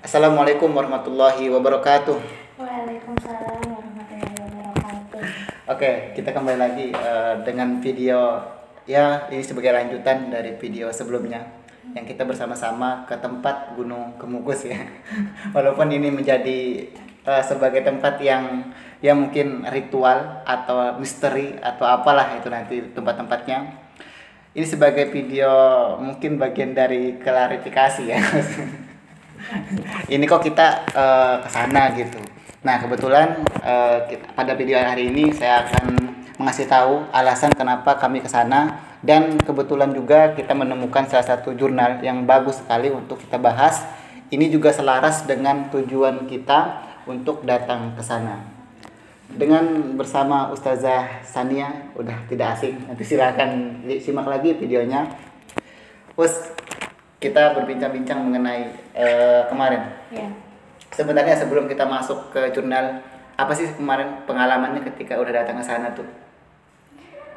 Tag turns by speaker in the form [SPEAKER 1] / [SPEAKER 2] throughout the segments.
[SPEAKER 1] Assalamualaikum warahmatullahi wabarakatuh.
[SPEAKER 2] Waalaikumsalam warahmatullahi wabarakatuh.
[SPEAKER 1] Oke, kita kembali lagi dengan video ya, ini sebagai lanjutan dari video sebelumnya yang kita bersama-sama ke tempat Gunung Kemukus ya. Walaupun ini menjadi sebagai tempat yang mungkin ritual atau misteri atau apalah itu nanti tempat-tempatnya. Ini sebagai video mungkin bagian dari klarifikasi ya. Ini kok kita ke sana gitu. Nah, kebetulan pada video hari ini saya akan mengasih tahu alasan kenapa kami ke sana, dan kebetulan juga kita menemukan salah satu jurnal yang bagus sekali untuk kita bahas. Ini juga selaras dengan tujuan kita untuk datang ke sana. Dengan bersama Ustazah Sania, udah tidak asing. Nanti silakan simak lagi videonya. Us, kita berbincang-bincang mengenai kemarin.
[SPEAKER 2] Ya,
[SPEAKER 1] Sebenarnya sebelum kita masuk ke jurnal, apa sih kemarin pengalamannya ketika udah datang ke sana tuh?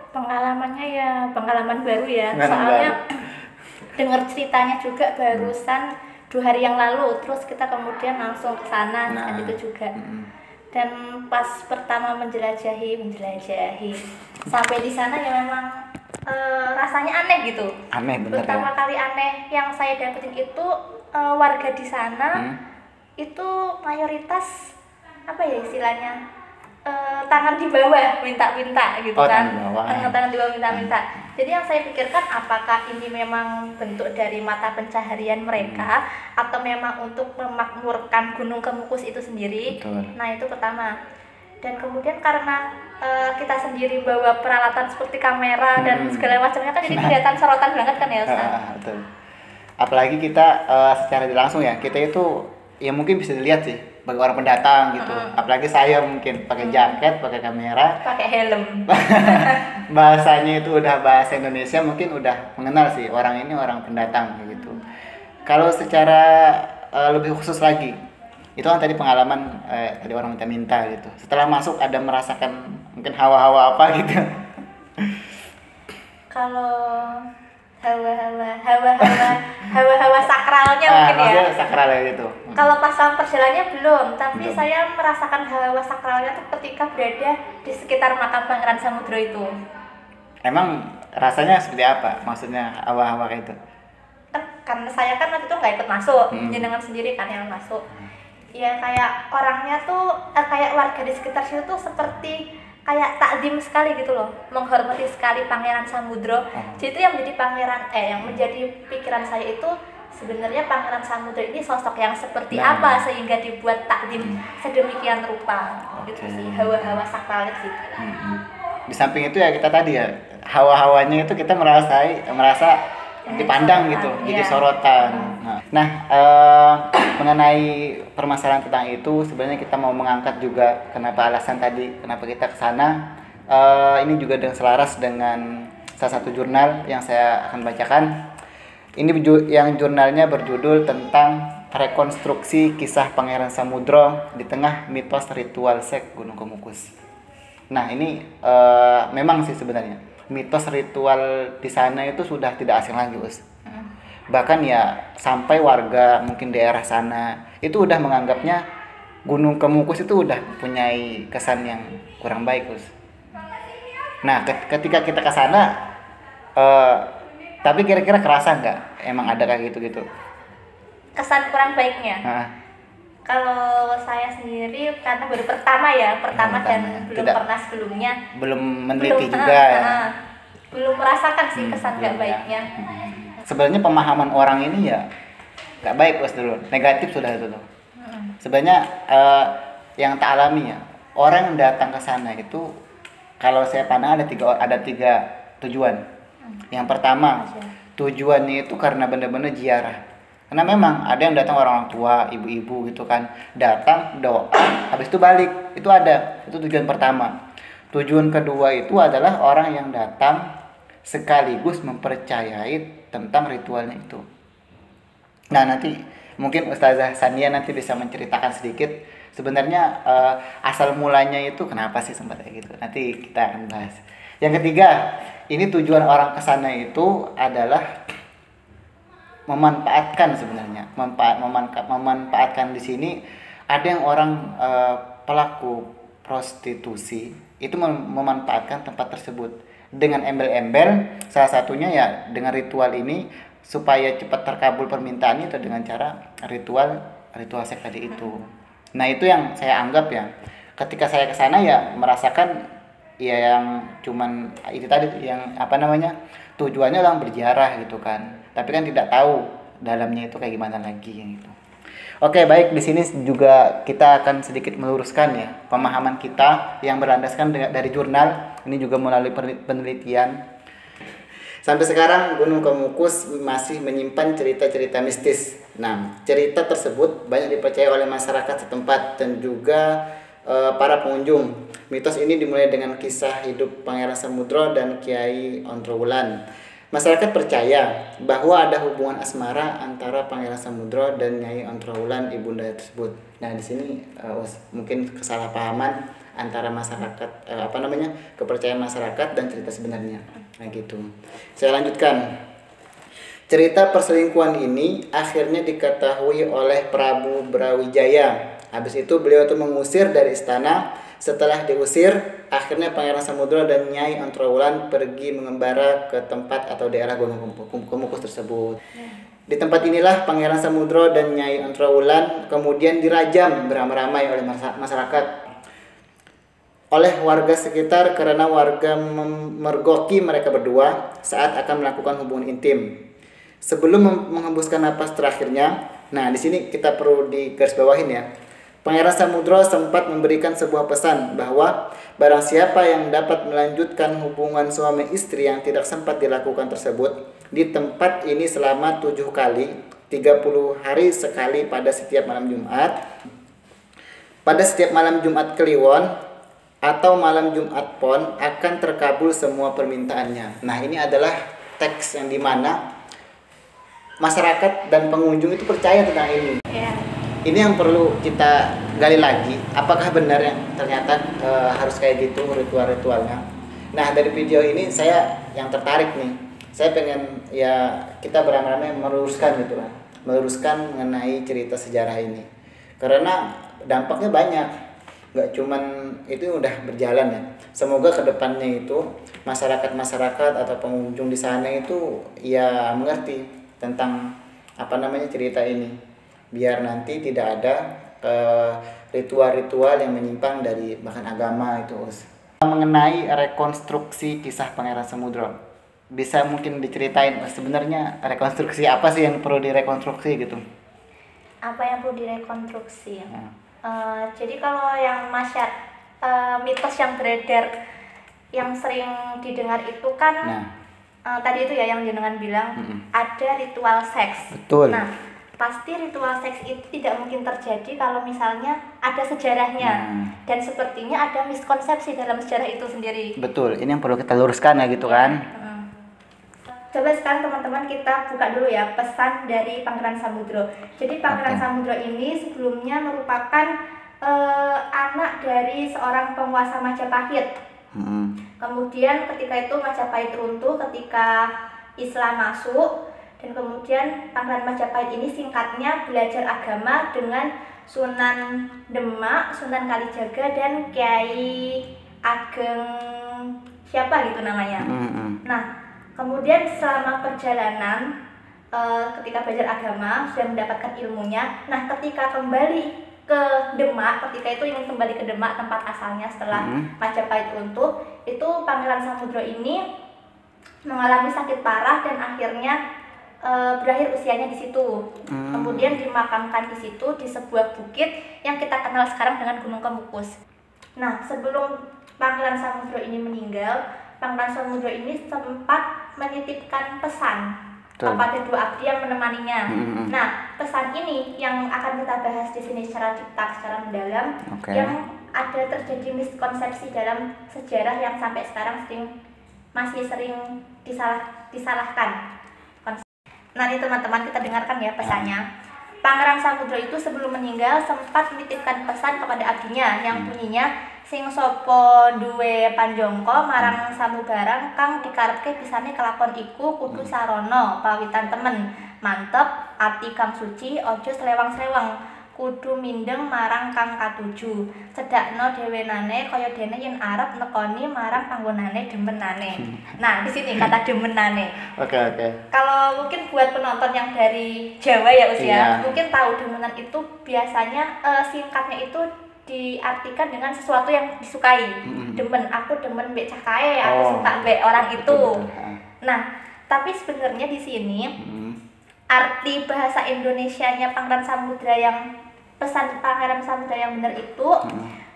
[SPEAKER 2] pengalamannya ya pengalaman baru ya.
[SPEAKER 1] Pengalaman
[SPEAKER 2] Soalnya
[SPEAKER 1] baru.
[SPEAKER 2] dengar ceritanya juga barusan 2 hari yang lalu. Terus kita kemudian langsung ke sana
[SPEAKER 1] Nah,
[SPEAKER 2] saat itu juga.
[SPEAKER 1] mm-mm.
[SPEAKER 2] Dan pas pertama menjelajahi sampai di sana ya memang rasanya aneh gitu.
[SPEAKER 1] Aneh bener
[SPEAKER 2] Pertama
[SPEAKER 1] ya.
[SPEAKER 2] kali aneh yang saya dapetin itu warga di sana
[SPEAKER 1] Hmm?
[SPEAKER 2] itu mayoritas apa ya istilahnya, tangan di bawah minta-minta gitu
[SPEAKER 1] Oh,
[SPEAKER 2] kan.
[SPEAKER 1] tangan di bawah.
[SPEAKER 2] Tangan di bawah minta-minta. Jadi yang saya pikirkan apakah ini memang bentuk dari mata pencaharian mereka atau memang untuk memakmurkan Gunung Kemukus itu sendiri.
[SPEAKER 1] Betul.
[SPEAKER 2] Nah itu pertama. Dan kemudian karena kita sendiri bawa peralatan seperti kamera dan segala macamnya kan, jadi kelihatan sorotan banget kan ya Ustaz.
[SPEAKER 1] Betul. Apalagi kita secara langsung ya, kita itu ya mungkin bisa dilihat sih bagi orang pendatang gitu. Apalagi saya mungkin pakai jaket, pakai kamera,
[SPEAKER 2] Pakai helm.
[SPEAKER 1] bahasanya itu udah bahasa Indonesia, mungkin udah mengenal sih orang ini orang pendatang gitu. Kalau secara lebih khusus lagi, itu kan tadi pengalaman tadi orang minta-minta gitu. Setelah masuk ada merasakan mungkin hawa-hawa apa gitu.
[SPEAKER 2] Kalau hawa-hawa sakralnya mungkin ya.
[SPEAKER 1] Maksudnya sakral ya gitu.
[SPEAKER 2] Kalau pas sama perjalanannya belum, tapi
[SPEAKER 1] Belum.
[SPEAKER 2] saya merasakan hawa sakralnya tuh ketika berada di sekitar makam Pangeran Samudro itu.
[SPEAKER 1] Emang rasanya seperti apa? Maksudnya hawa-hawa kayak itu?
[SPEAKER 2] Karena saya kan waktu itu nggak ikut masuk,
[SPEAKER 1] Hmm.
[SPEAKER 2] jenengan sendiri kan yang masuk. Ya kayak orangnya tuh kayak warga di sekitar situ tuh seperti kayak takdim sekali gitu loh, menghormati sekali Pangeran Samudro. Jadi itu yang menjadi yang menjadi pikiran saya itu sebenarnya Pangeran Samudro ini sosok yang seperti
[SPEAKER 1] Nah.
[SPEAKER 2] apa sehingga dibuat takdim sedemikian rupa. Gitu
[SPEAKER 1] Oke.
[SPEAKER 2] sih hawa-hawa sakralnya sih.
[SPEAKER 1] Di samping itu ya kita tadi ya, hawa-hawanya itu kita merasa dipandang gitu, jadi
[SPEAKER 2] Iya.
[SPEAKER 1] sorotan. Nah, mengenai permasalahan tentang itu, sebenarnya kita mau mengangkat juga kenapa alasan tadi kenapa kita ke sana. Ini juga dengan selaras dengan salah satu jurnal yang saya akan bacakan. Ini yang jurnalnya berjudul tentang rekonstruksi kisah Pangeran Samudro di tengah mitos ritual seks Gunung Kemukus. Nah, ini memang sih sebenarnya mitos ritual di sana itu sudah tidak asing lagi, Us. Bahkan ya sampai warga mungkin daerah sana itu udah menganggapnya Gunung Kemukus itu udah mempunyai kesan yang kurang baik, Us. Nah, ketika kita ke sana, tapi kira-kira kerasa nggak emang ada kayak gitu-gitu?
[SPEAKER 2] Kesan kurang baiknya.
[SPEAKER 1] Nah,
[SPEAKER 2] Kalau saya sendiri karena baru pertama
[SPEAKER 1] Pertama,
[SPEAKER 2] dan belum
[SPEAKER 1] tidak-
[SPEAKER 2] pernah sebelumnya,
[SPEAKER 1] belum meneliti juga ya.
[SPEAKER 2] belum merasakan sih kesan
[SPEAKER 1] belum
[SPEAKER 2] nggak
[SPEAKER 1] ya.
[SPEAKER 2] baiknya.
[SPEAKER 1] Sebenarnya pemahaman orang ini ya nggak baik, Us, dulu. Negatif sudah itu tuh. Sebenarnya yang tak alami ya, orang yang datang ke sana itu kalau saya pandang ada tiga tujuan. Yang pertama, tujuannya itu karena benar-benar ziarah. Karena memang ada yang datang orang tua, ibu-ibu gitu kan, datang doa, habis itu balik. Itu ada. Itu tujuan pertama. Tujuan kedua itu adalah orang yang datang sekaligus mempercayai tentang ritualnya itu. Nah, nanti mungkin Ustazah Sania nanti bisa menceritakan sedikit sebenarnya asal mulanya itu kenapa sih sempat kayak gitu. Nanti kita akan bahas. Yang ketiga, ini tujuan orang ke sana itu adalah memanfaatkan sebenarnya, memanfaatkan di sini. Ada yang orang pelaku prostitusi itu memanfaatkan tempat tersebut dengan embel-embel, salah satunya ya dengan ritual ini supaya cepat terkabul permintaannya, atau dengan cara ritual seks tadi itu. Nah itu yang saya anggap ya, ketika saya ke sana ya merasakan ya yang cuman itu tadi, yang apa namanya, tujuannya orang berziarah gitu kan, tapi kan tidak tahu dalamnya itu kayak gimana lagi gitu. Oke, baik, di sini juga kita akan sedikit meluruskan ya pemahaman kita yang berlandaskan dari jurnal ini, juga melalui penelitian. Sampai sekarang Gunung Kemukus masih menyimpan cerita-cerita mistis. Nah, cerita tersebut banyak dipercaya oleh masyarakat setempat dan juga para pengunjung. Mitos ini dimulai dengan kisah hidup Pangeran Samudro dan Kiai Ontrowulan. Masyarakat percaya bahwa ada hubungan asmara antara Pangeran Samudro dan Nyai Ontrowulan ibunda tersebut. Nah, di sini mungkin kesalahpahaman antara masyarakat, kepercayaan masyarakat dan cerita sebenarnya. Nah, gitu. Saya lanjutkan. Cerita perselingkuhan ini akhirnya diketahui oleh Prabu Brawijaya. Habis itu beliau tuh mengusir dari istana. Setelah diusir, akhirnya Pangeran Samudro dan Nyai Ontrowulan pergi mengembara ke tempat atau daerah Gunung Kemukus tersebut. Di tempat inilah Pangeran Samudro dan Nyai Ontrowulan kemudian dirajam beramai-ramai oleh masyarakat, oleh warga sekitar, karena warga memergoki mereka berdua saat akan melakukan hubungan intim. Sebelum menghembuskan napas terakhirnya, nah di sini kita perlu digarisbawahin ya. Pangeran Samudro sempat memberikan sebuah pesan bahwa barang siapa yang dapat melanjutkan hubungan suami istri yang tidak sempat dilakukan tersebut di tempat ini selama 7 kali, 30 hari sekali pada setiap malam Jumat, pada setiap malam Jumat Kliwon atau malam Jumat Pon, akan terkabul semua permintaannya. Nah, ini adalah teks yang dimana masyarakat dan pengunjung itu percaya tentang ini. Ini yang perlu kita gali lagi, apakah benar yang ternyata harus kayak gitu ritual-ritualnya. Nah, dari video ini saya yang tertarik nih, saya pengen ya kita beramai-ramai meluruskan gitu lah, meluruskan mengenai cerita sejarah ini, karena dampaknya banyak, nggak cuman itu udah berjalan ya. Semoga kedepannya itu masyarakat atau pengunjung di sana itu ya mengerti tentang cerita ini, biar nanti tidak ada ritual-ritual yang menyimpang dari bahkan agama itu. Mengenai rekonstruksi kisah Pangeran Samudro, bisa mungkin diceritain sebenarnya rekonstruksi apa sih yang perlu direkonstruksi gitu?
[SPEAKER 2] Apa yang perlu direkonstruksi? Jadi kalau yang mitos yang beredar yang sering didengar itu kan tadi itu ya yang jenengan bilang ada ritual seks.
[SPEAKER 1] Betul.
[SPEAKER 2] Nah, pasti ritual seks itu tidak mungkin terjadi kalau misalnya ada sejarahnya, dan sepertinya ada miskonsepsi dalam sejarah itu sendiri.
[SPEAKER 1] Betul, ini yang perlu kita luruskan ya gitu kan.
[SPEAKER 2] Coba sekarang teman-teman kita buka dulu ya pesan dari Pangeran Samudro. Jadi Pangeran Samudro ini sebelumnya merupakan anak dari seorang penguasa Majapahit. Kemudian ketika itu Majapahit runtuh ketika Islam masuk. Dan kemudian Pangeran Majapahit ini singkatnya belajar agama dengan Sunan Demak, Sunan Kalijaga, dan Kiai Ageng siapa gitu namanya. Nah, kemudian selama perjalanan ketika belajar agama sudah mendapatkan ilmunya. Nah, ketika kembali ke Demak, ketika itu ingin kembali ke Demak tempat asalnya setelah Majapahit runtuh, itu Pangeran Samudro ini mengalami sakit parah dan akhirnya berakhir usianya di situ. Kemudian dimakamkan di situ di sebuah bukit yang kita kenal sekarang dengan Gunung Kemukus. Nah, sebelum Pangeran Samudro ini meninggal, Pangeran Samudro ini sempat menitipkan pesan kepada dua abdi yang menemaninya. Nah, pesan ini yang akan kita bahas di sini secara detail, secara mendalam, yang ada terjadi miskonsepsi dalam sejarah yang sampai sekarang masih sering disalahkan. Nah, ini teman-teman kita dengarkan ya pesannya. Pangeran Samudro itu sebelum meninggal sempat menitipkan pesan kepada abdinya yang bunyinya, sing sapa duwe panjangka marang samubarang kang dikarepke bisane kelakon iku kudu sarana pawitan temen mantep ati kang suci aja slewang-sleweng kudu mindeng marang kang katuju cedakno dhewenane kaya dene yen arep nekoni marang panggonane demenane. Nah di sini kata demenane.
[SPEAKER 1] Oke.
[SPEAKER 2] Kalau mungkin buat penonton yang dari Jawa ya Us ya,
[SPEAKER 1] Iya.
[SPEAKER 2] mungkin tahu demenan itu biasanya singkatnya itu diartikan dengan sesuatu yang disukai. Demen, aku demen mbek cah kae, aku suka mbek orang itu.
[SPEAKER 1] Betul.
[SPEAKER 2] Nah, tapi sebenarnya di sini arti bahasa Indonesianya Pangeran Samudra yang pesan Pangeran Samudra yang benar itu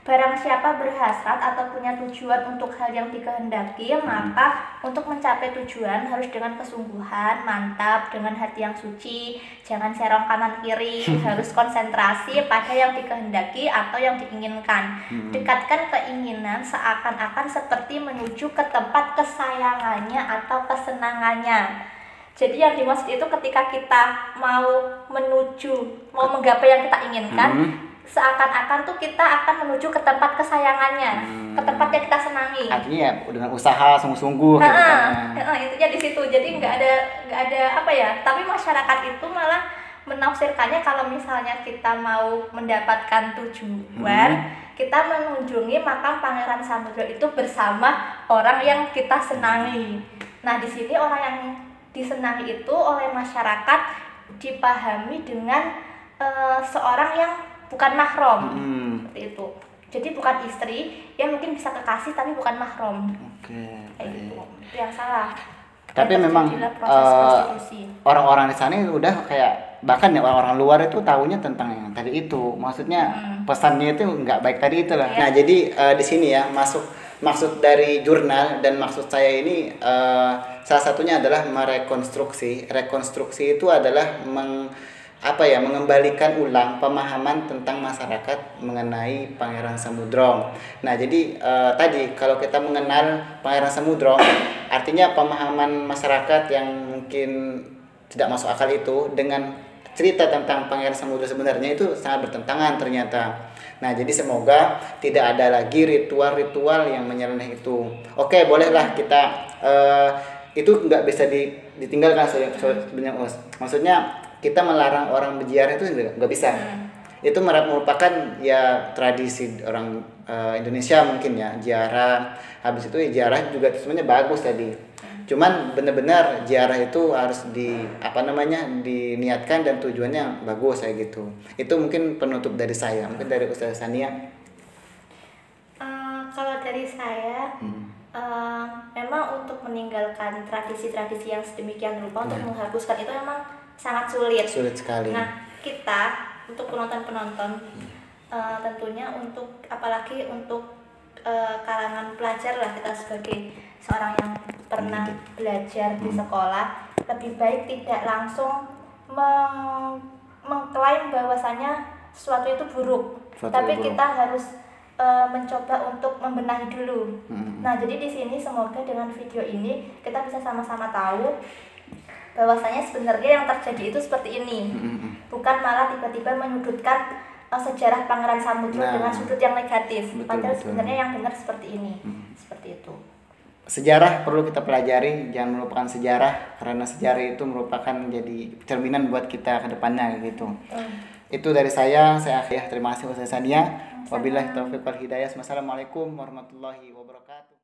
[SPEAKER 2] barang siapa berhasrat atau punya tujuan untuk hal yang dikehendaki, maka untuk mencapai tujuan harus dengan kesungguhan, mantap, dengan hati yang suci, jangan serong kanan kiri, harus konsentrasi pada yang dikehendaki atau yang diinginkan. Dekatkan keinginan seakan-akan seperti menuju ke tempat kesayangannya atau kesenangannya. Jadi yang dimaksud itu ketika kita mau menggapai yang kita inginkan, seakan-akan tuh kita akan menuju ke tempat kesayangannya, ke tempat yang kita senangi.
[SPEAKER 1] Artinya ya dengan usaha sungguh-sungguh gitu kan.
[SPEAKER 2] Intinya di situ. Jadi nggak ada apa ya. Tapi masyarakat itu malah menafsirkannya kalau misalnya kita mau mendapatkan tujuan, kita mengunjungi makam Pangeran Samudra itu bersama orang yang kita senangi. Nah di sini orang yang disenangi itu oleh masyarakat dipahami dengan seorang yang bukan mahram, seperti itu. Jadi bukan istri, ya mungkin bisa kekasih tapi bukan mahram.
[SPEAKER 1] Oke.
[SPEAKER 2] Itu yang salah.
[SPEAKER 1] Tapi memang orang-orang di sana itu udah kayak bahkan ya orang-orang luar itu tahunya tentang yang tadi itu. Maksudnya pesannya itu nggak baik tadi itu lah. Nah jadi di sini ya maksud dari jurnal dan maksud saya ini salah satunya adalah merekonstruksi. Rekonstruksi itu adalah mengembalikan ulang pemahaman tentang masyarakat mengenai Pangeran Samudro. Nah, jadi tadi kalau kita mengenal Pangeran Samudro, artinya pemahaman masyarakat yang mungkin tidak masuk akal itu dengan cerita tentang Pangeran Samudro sebenarnya itu sangat bertentangan ternyata. Nah, jadi semoga tidak ada lagi ritual-ritual yang menyeleneh itu. Oke, bolehlah kita itu nggak bisa ditinggalkan sebenarnya. Maksudnya kita melarang orang berziarah itu nggak bisa. Itu merupakan ya tradisi orang Indonesia mungkin ya, ziarah. Habis itu ya ziarah juga sebenarnya bagus tadi. Cuman benar-benar ziarah itu harus diniatkan dan tujuannya bagus kayak gitu. Itu mungkin penutup dari saya. Mungkin dari Ustaz Sania.
[SPEAKER 2] Kalau dari saya memang untuk meninggalkan tradisi-tradisi yang sedemikian rupa untuk menghapuskan itu memang sangat sulit
[SPEAKER 1] sekali.
[SPEAKER 2] Nah kita untuk penonton tentunya untuk apalagi untuk kalangan pelajar lah, kita sebagai seorang yang pernah belajar di sekolah, lebih baik tidak langsung mengklaim bahwasanya sesuatu itu buruk, tapi kita harus mencoba untuk membenahi dulu. Nah jadi di sini semoga dengan video ini kita bisa sama-sama tahu bahwasanya sebenarnya yang terjadi itu seperti ini, bukan malah tiba-tiba menyudutkan sejarah Pangeran Samudro dengan sudut yang negatif. Padahal sebenarnya yang benar seperti ini, seperti itu.
[SPEAKER 1] Sejarah perlu kita pelajari, jangan melupakan sejarah karena sejarah itu merupakan jadi cerminan buat kita ke depannya gitu. Itu dari saya terima kasih Ustaz Sania. Wabillahi taufiq wal hidayah. Wassalamualaikum warahmatullahi wabarakatuh.